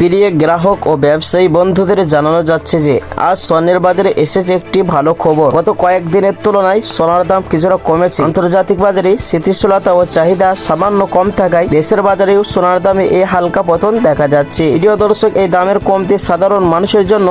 প্রিয় গ্রাহক ও ব্যবসায়ী বন্ধুদের জানানো যাচ্ছে যে আজ স্বর্ণের বাজারে এসেছে একটি ভালো খবর। গত কয়েকদিনের তুলনায় সোনার দাম কিছুটা কমেছে। আন্তর্জাতিক বাজারে স্থিতিশীলতা ও চাহিদা সামান্য কম থাকায় দেশের বাজারেও সোনার দামে এই হালকা পতন দেখা যাচ্ছে। প্রিয় দর্শক, এই দামের কমতি সাধারণ মানুষের জন্য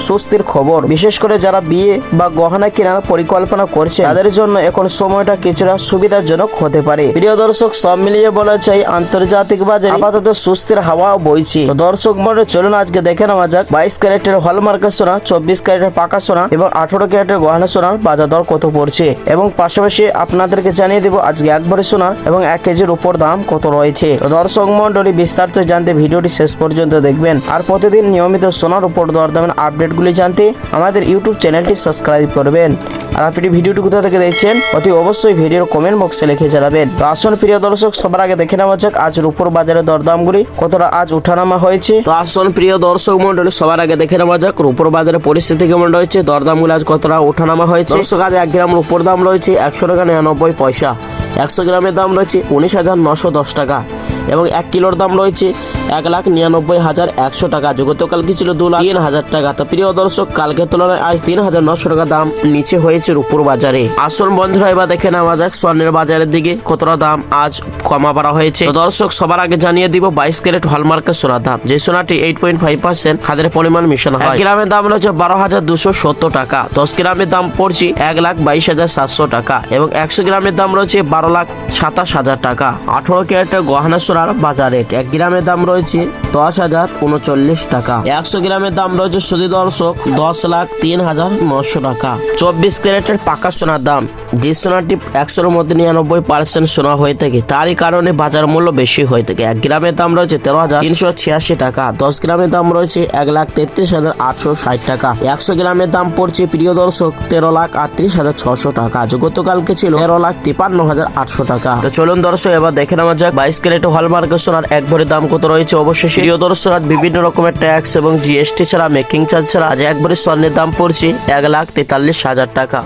স্বস্তির খবর। বিশেষ করে যারা বিয়ে বা গহনা কেনার পরিকল্পনা করছে তাদের জন্য এখন সময়টা কিছুটা সুবিধাজনক হতে পারে। প্রিয় দর্শক, সব মিলিয়ে বলা চাই আন্তর্জাতিক বাজারে আপাতত সুস্থির হাওয়া বইছে। তো দর্শক মনে চলুন আজকে দেখে নেওয়া যাক 22 ক্যারেটের হলমার্কের সোনা, 24 ক্যারেটের পাকা সোনা এবং 18 ক্যারেটের গহনা সোনার বাজার দর কত পড়ছে, এবং পাশাপাশি আপনাদেরকে জানিয়ে দেব আজকে 1 ভরি সোনার এবং 1 কেজির উপর দাম কত রয়েছে। তো দর্শক মন্ডলী, বিস্তারিত জানতে ভিডিওটি শেষ পর্যন্ত দেখবেন। আর প্রতিদিন নিয়মিত সোনার উপর দরদামের আপডেটগুলি জানতে আমাদের ইউটিউব চ্যানেলটি সাবস্ক্রাইব করবেন। আর আপনি ভিডিওটি কোথা থেকে দেখছেন অতি অবশ্যই ভিডিওর কমেন্ট বক্সে লিখে জানাবেন। তো আসুন প্রিয় দর্শক, সবার আগে দেখে নেওয়া যাক আজ রূপোর বাজারে দরদামগুলি কতটা আজ ওঠানামা হয়েছে। তো আসুন প্রিয় দর্শক মন্ডলী, সবার আগে দেখে নেওয়া যাক রূপোর বাজারের পরিস্থিতি কেমন রয়েছে, দরদামগুলি আজ কতটা ওঠানামা হয়েছে। দর্শক, আজ 1 গ্রাম রূপোর দাম রয়েছে 100 টাকা 99 পয়সা। 100 গ্রামের দাম রয়েছে 19,910 টাকা এবং 1 কিলোর দাম রয়েছে 1,99,100 টাকা। গতকাল কি ছিল 2,03,000 টাকা। তো প্রিয় দর্শক, কালকের তুলনায় আজ 3,900 টাকা দাম নিচে হয়েছে রূপোর বাজারে। আসুন বন্ধুরা, এবার দেখে নেওয়া যাক স্বর্ণের বাজারের দিকে কতটা দাম আজ কমা বাড়া হয়েছে। তো দর্শক, সবার আগে জানিয়ে দিব 22 ক্যারেট হলমার্কের সোনার দাম, যে সোনাটি 8.5% খাদের পরিমাণ মিশানো হয়। 1 গ্রামের দাম রয়েছে 12,270 টাকা। 10 গ্রামের দাম পড়ছে 1,22,700 টাকা এবং 100 গ্রামের দাম রয়েছে 12,27,000 টাকা। 18 ক্যারেটের গহনা সোনার বাজার রেট 1 গ্রামের দাম রয়েছে 10,039 টাকা। 100 গ্রামের দাম রয়েছে শুধু দর্শক 10,03,900 টাকা। 24 ক্যারেটের পাকা সোনার দাম, যে সোনাটি 100-এর মধ্যে 99% সোনা হয়ে থাকে, তারই কারণে বাজার মূল্য বেশি হয়ে থাকে। 1 গ্রামের দাম রয়েছে 13,386 টাকা। 10 গ্রামের দাম রয়েছে 1,33,860 টাকা। 100 গ্রামের দাম পড়ছে প্রিয় দর্শক 13,38,600 টাকা। গতকালকে ছিল 13,53,800 টাকা। তো চলুন দর্শক, এবার দেখে নেওয়া যাক 22 ক্যারেট হলমার্কের সোনার 1 ভরির দাম কত রয়েছে। অবশ্যই প্রিয় দর্শক, বিভিন্ন রকমের ট্যাক্স এবং জিএসটি ছাড়া, মেকিং চার্জ ছাড়া আজ 1 ভরি স্বর্ণের দাম পড়ছে 1,43,000 টাকা।